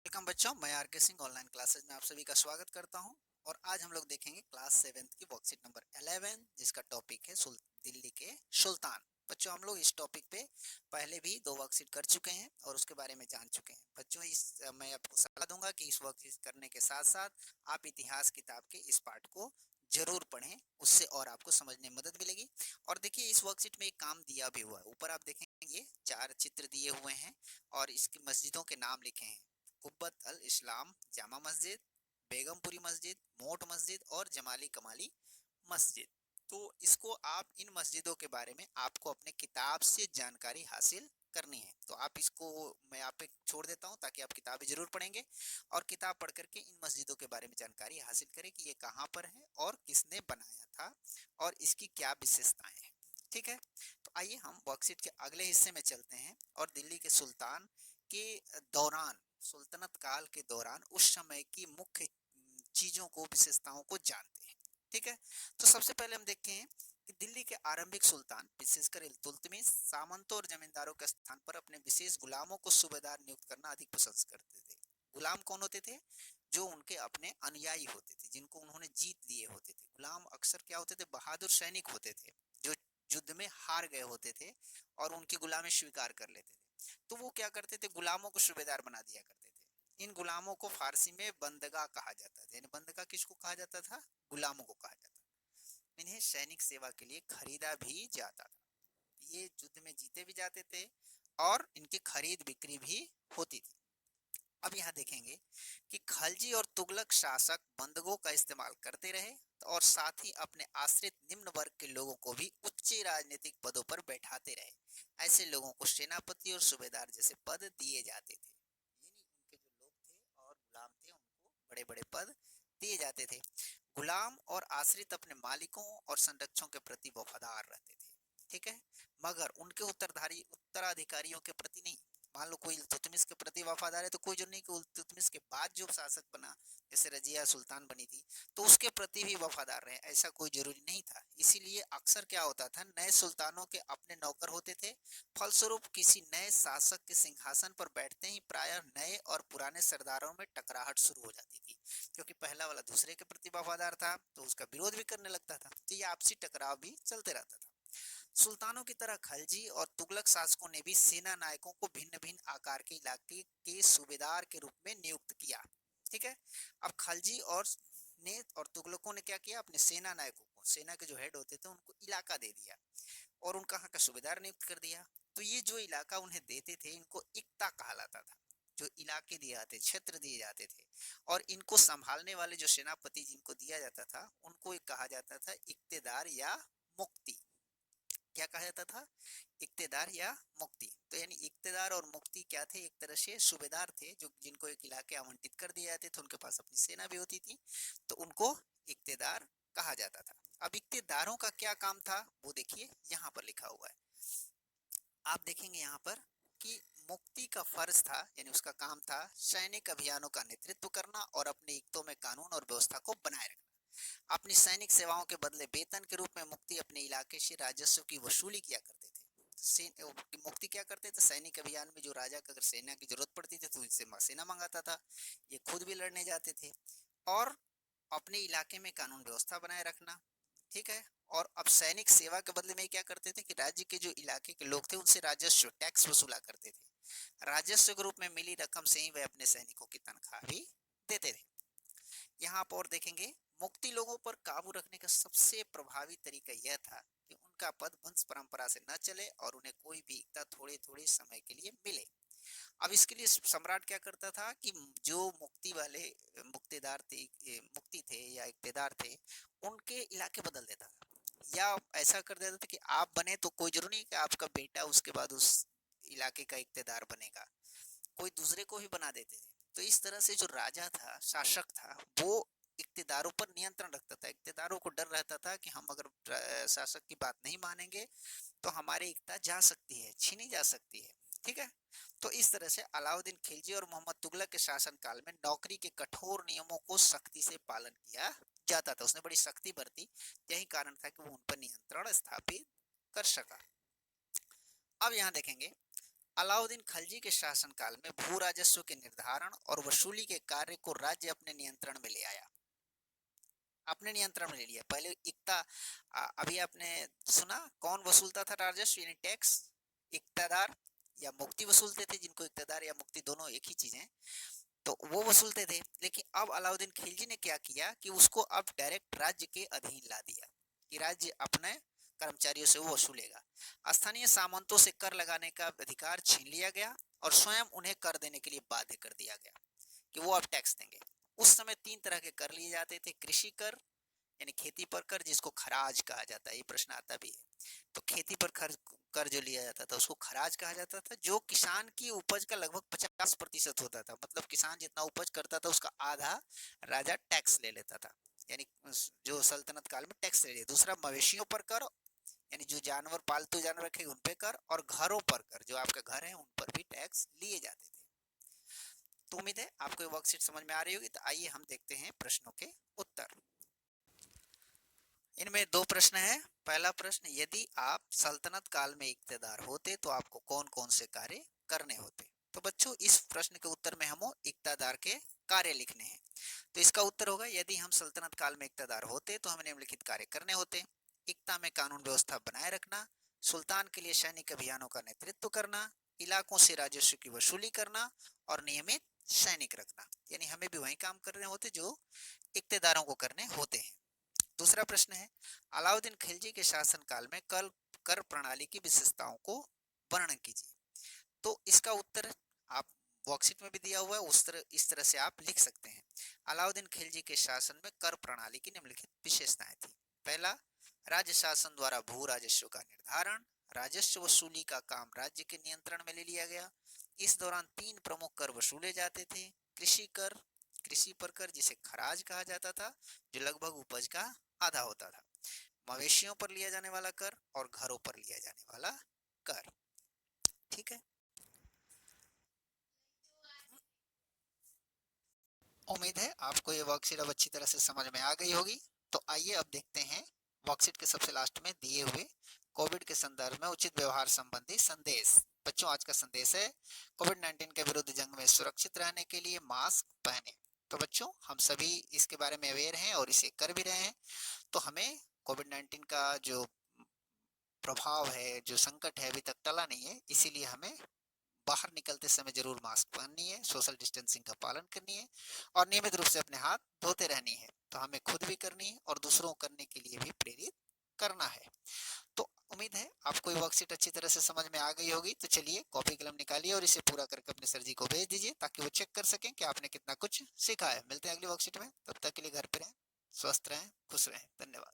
Welcome बच्चों, मैं are के सिंह ऑनलाइन क्लासेज में आप सभी का स्वागत करता हूं। और आज हम लोग देखेंगे क्लास 7th की वर्कशीट नंबर 11, जिसका टॉपिक है दिल्ली के सुल्तान। बच्चों, हम लोग इस टॉपिक पे पहले भी 2 वर्कशीट कर चुके हैं और उसके बारे में जान चुके हैं। बच्चों, मैं आपको सलाह दूंगा कि इस वर्कशीट करने के साथ साथ आप इतिहास किताब के इस पार्ट को जरूर पढ़ें, उससे और आपको समझने में मदद मिलेगी। और देखिए, इस वर्कशीट में एक काम दिया भी हुआ है। ऊपर आप देखेंगे 4 चित्र दिए हुए हैं और इसकी मस्जिदों के नाम लिखे हैं। कुब्बत अल इस्लाम जामा मस्जिद, बेगमपुरी मस्जिद, मोट मस्जिद और जमाली कमाली मस्जिद। तो इसको आप इन मस्जिदों के बारे में आपको अपने किताब से जानकारी हासिल करनी है। तो आप इसको मैं आप पे छोड़ देता हूं ताकि आप किताबें जरूर पढ़ेंगे और किताब पढ़ करके इन मस्जिदों के बारे में जानकारी हासिल करें कि ये कहाँ पर है और किसने बनाया था और इसकी क्या विशेषताएं हैं। ठीक है, तो आइए हम वर्कशीट के अगले हिस्से में चलते हैं और दिल्ली के सुल्तान के दौरान, सुल्तनत काल के दौरान उस समय की मुख्य चीजों को, विशेषताओं को जानते हैं। ठीक है, तो सबसे पहले हम देखते हैं कि दिल्ली के आरंभिक सुल्तान, विशेषकर इल्तुतमिश, सामंतों और जमींदारों के स्थान पर अपने विशेष गुलामों को सूबेदार नियुक्त करना अधिक पसंद करते थे। गुलाम कौन होते थे? जो उनके अपने अनुयायी होते थे, जिनको उन्होंने जीत लिए होते थे। गुलाम अक्सर क्या होते थे? बहादुर सैनिक होते थे जो युद्ध में हार गए होते थे और उनकी गुलामी स्वीकार कर लेते थे। तो वो क्या करते थे? गुलामों को सूबेदार बना दिया करते थे। इन गुलामों को फारसी में बंदगा कहा जाता था। यानी बंदगा किसको कहा जाता था? गुलामों को कहा जाता था। इन्हें सैनिक सेवा के लिए खरीदा भी जाता था। ये युद्ध में जीते भी जाते थे और इनकी खरीद बिक्री भी होती थी। अब यहाँ देखेंगे कि खलजी और तुगलक शासक बंदगों का इस्तेमाल करते रहे और साथ ही अपने आश्रित निम्न वर्ग के लोगों को भी उच्च राजनीतिक पदों पर बैठाते रहे। ऐसे लोगों को सेनापति और सूबेदार जैसे पद दिए जाते थे। यानी उनके जो लोग थे और गुलाम थे, उनको बड़े बड़े पद दिए जाते थे। गुलाम और आश्रित अपने मालिकों और संरक्षकों के प्रति वफादार रहते थे। ठीक है, मगर उनके उत्तराधिकारियों के प्रति नहीं। मान लो कोई इल्तुतमिश के प्रति वफादार है तो कोई जो नहीं, कि इल्तुतमिश के बाद जो शासक बना, जैसे रजिया सुल्तान बनी थी, तो उसके प्रति भी वफादार रहे, ऐसा कोई जरूरी नहीं था। इसीलिए अक्सर क्या होता था, नए सुल्तानों के अपने नौकर होते थे। फलस्वरूप किसी नए शासक के सिंहासन पर बैठते ही प्रायः नए और पुराने सरदारों में टकराहट शुरू हो जाती थी, क्योंकि पहला वाला दूसरे के प्रति वफादार था तो उसका विरोध भी करने लगता था। तो ये आपसी टकराव भी चलते रहता था। सुल्तानों की तरह खलजी और तुगलक शासकों ने भी सेना नायकों को भिन्न भिन्न आकार के इलाके के सूबेदार के रूप में नियुक्त किया। ठीक है, अब खलजी और तुगलकों ने क्या किया? अपने सेना नायकों को, सेना के जो हेड होते थे, उनको इलाका दे दिया और उनका यहाँ का सूबेदार नियुक्त कर दिया। तो ये जो इलाका उन्हें देते थे, इनको इक्ता कहलाता था। जो इलाके दिए जाते, क्षेत्र दिए जाते थे, और इनको संभालने वाले जो सेनापति जिनको दिया जाता था, उनको एक कहा जाता था इक्तेदार या मुक्ति। क्या कहा जाता था? इक्तेदार या मुक्ति। तो यानी इक्तेदार और मुक्ति क्या थे? एक तरह से सूबेदार थे, जो जिनको एक इलाके आवंटित कर दिए जाते थे, उनके पास अपनी सेना भी होती थी, तो उनको इक्तेदार कहा जाता था। अब इक्तेदारों का क्या काम था वो देखिए यहाँ पर लिखा हुआ है। आप देखेंगे यहाँ पर कि मुक्ति का फर्ज था, यानी उसका काम था सैनिक अभियानों का नेतृत्व करना और अपने इक्तों में कानून और व्यवस्था को बनाए रखना। अपनी सैनिक सेवाओं के बदले वेतन के रूप में मुक्ति अपने इलाके से राजस्व की वसूली किया करते थे। मुक्ति क्या करते थे? सैनिक अभियान में जो राजा का अगर सेना की जरूरत पड़ती थी तो इनसे सेना मंगाता था। ये खुद भी लड़ने जाते थे और अपने इलाके में कानून व्यवस्था बनाए रखना। ठीक है, और अब सैनिक सेवा के बदले में क्या करते थे कि राज्य के जो इलाके के लोग थे उनसे राजस्व, टैक्स वसूला करते थे। राजस्व के रूप में मिली रकम से ही वे अपने सैनिकों की तनख्वाह भी देते थे। यहाँ पर और देखेंगे, मुक्ति लोगों पर काबू रखने का सबसे प्रभावी तरीका यह था कि उनका पद वंश परंपरा से न चले और उन्हें कोई भी एकता थोड़े थोड़े समय के लिए मिले। अब इसके लिए सम्राट क्या करता था कि जो मुक्ति वाले मुक्तिदार थे, मुक्ति थे या इक्तेदार थे, उनके इलाके बदल देता था, या ऐसा कर देता था कि आप बने तो कोई जरूरी नहीं कि आपका बेटा उसके बाद उस इलाके का इक्तेदार बनेगा, कोई दूसरे को ही बना देते थे। तो इस तरह से जो राजा था, शासक था, वो इक्तेदारों पर नियंत्रण रखता था। इक्तेदारों को डर रहता था कि हम अगर शासक की बात नहीं मानेंगे तो हमारी एकता जा सकती है, छीनी जा सकती है। ठीक है, तो इस तरह से अलाउद्दीन खिलजी और मोहम्मद तुगलक के शासन काल में नौकरी के कठोर नियमों को सख्ती से पालन किया जाता था। उसने बड़ी सख्ती बरती, यही कारण था कि वो उन पर नियंत्रण स्थापित कर सका। अब यहाँ देखेंगे, अलाउद्दीन खिलजी के शासनकाल में भू राजस्व के निर्धारण और वसूली के कार्य को राज्य अपने नियंत्रण में ले आया। अपने नियंत्रण में ले लिया। पहले इक्ता अभी आपने सुना कौन वसूलता था राजस्व यानी टैक्स? इक्तादार या मुक्ति वसूलते थे, जिनको इक्तादार या मुक्ति दोनों एक ही चीज है, तो वो वसूलते थे। लेकिन अब अलाउद्दीन खिलजी ने क्या किया कि उसको अब डायरेक्ट राज्य के अधीन ला दिया कि राज्य अपने कर्मचारियों से वो वसूलेगा। स्थानीय सामंतों से कर लगाने का अधिकार छीन लिया गया और स्वयं उन्हें कर देने के लिए बाध्य कर दिया गया कि वो अब टैक्स देंगे। उस समय 3 तरह के कर लिए जाते थे। कृषि कर यानी खेती पर कर, जिसको खराज कहा जाता है, ये प्रश्न आता भी है। तो खेती पर कर जो लिया जाता था उसको खराज कहा जाता था, जो किसान की उपज का लगभग 50% होता था। मतलब किसान जितना उपज करता था उसका आधा राजा टैक्स ले लेता था, यानी जो सल्तनत काल में टैक्स ले लिया। दूसरा मवेशियों पर कर, यानी जो जानवर पालतू जानवर रखे उन पे कर, और घरों पर कर, जो आपके घर है उन पर भी टैक्स लिए जाते थे। तो उम्मीद है आपको ये वर्कशीट समझ में आ रही होगी। तो आइए हम देखते हैं प्रश्नों के उत्तर। इनमें 2 प्रश्न हैं। पहला प्रश्न, यदि आप सल्तनत काल में इक्तेदार होते तो आपको कौन कौन से कार्य करने होते? तो बच्चों इस प्रश्न के उत्तर में हम इक्तादार के कार्य लिखने हैं। तो इसका उत्तर होगा, यदि हम सल्तनत काल में इक्तादार होते तो हमें निम्नलिखित कार्य करने होते। इक्ता में कानून व्यवस्था बनाए रखना, सुल्तान के लिए सैनिक अभियानों का नेतृत्व करना, इलाकों से राजस्व की वसूली करना और नियमित सैनिक रखना। यानी हमें भी वही काम करने होते जो इक्तेदारों को करने होते हैं। दूसरा प्रश्न है, अलाउद्दीन खिलजी के शासनकाल में कर प्रणाली की विशेषताओं को वर्णन कीजिए। तो इसका उत्तर आप वर्कशीट में भी दिया हुआ है, इस तरह से आप लिख सकते हैं। अलाउद्दीन खिलजी के शासन में कर प्रणाली की निम्नलिखित विशेषताएं थी। पहला, राज्य शासन द्वारा भू राजस्व का निर्धारण, राजस्व वसूली का काम राज्य के नियंत्रण में ले लिया गया। इस दौरान 3 प्रमुख कर वसूले जाते थे। कृषि कर, कृषि पर कर जिसे खराज कहा जाता था, जो लगभग उपज का आधा होता था। मवेशियों पर लिया जाने वाला कर और घरों पर लिया जाने वाला कर। ठीक है, उम्मीद है आपको ये वर्कशीट अब अच्छी तरह से समझ में आ गई होगी। तो आइए अब देखते हैं वर्कशीट के सबसे लास्ट में दिए हुए कोविड के संदर्भ में उचित व्यवहार संबंधी संदेश। बच्चों आज का संदेश है, कोविड-19 के विरुद्ध जंग में सुरक्षित रहने के लिए मास्क पहने। तो बच्चों हम सभी इसके बारे में अवेयर हैं और इसे कर भी रहे हैं। तो हमें कोविड-19 का जो प्रभाव है, जो संकट है, अभी तक टला नहीं है, इसीलिए हमें बाहर निकलते समय जरूर मास्क पहननी है, सोशल डिस्टेंसिंग का पालन करनी है और नियमित रूप से अपने हाथ धोते रहनी है। तो हमें खुद भी करनी है और दूसरों को करने के लिए भी प्रेरित करना है। तो उम्मीद है आपको ये वर्कशीट अच्छी तरह से समझ में आ गई होगी। तो चलिए कॉपी कलम निकालिए और इसे पूरा करके अपने सर जी को भेज दीजिए, ताकि वो चेक कर सकें कि आपने कितना कुछ सीखा है। मिलते हैं अगली वर्कशीट में, तब तक के लिए घर पे रहें, स्वस्थ रहें, खुश रहें। धन्यवाद।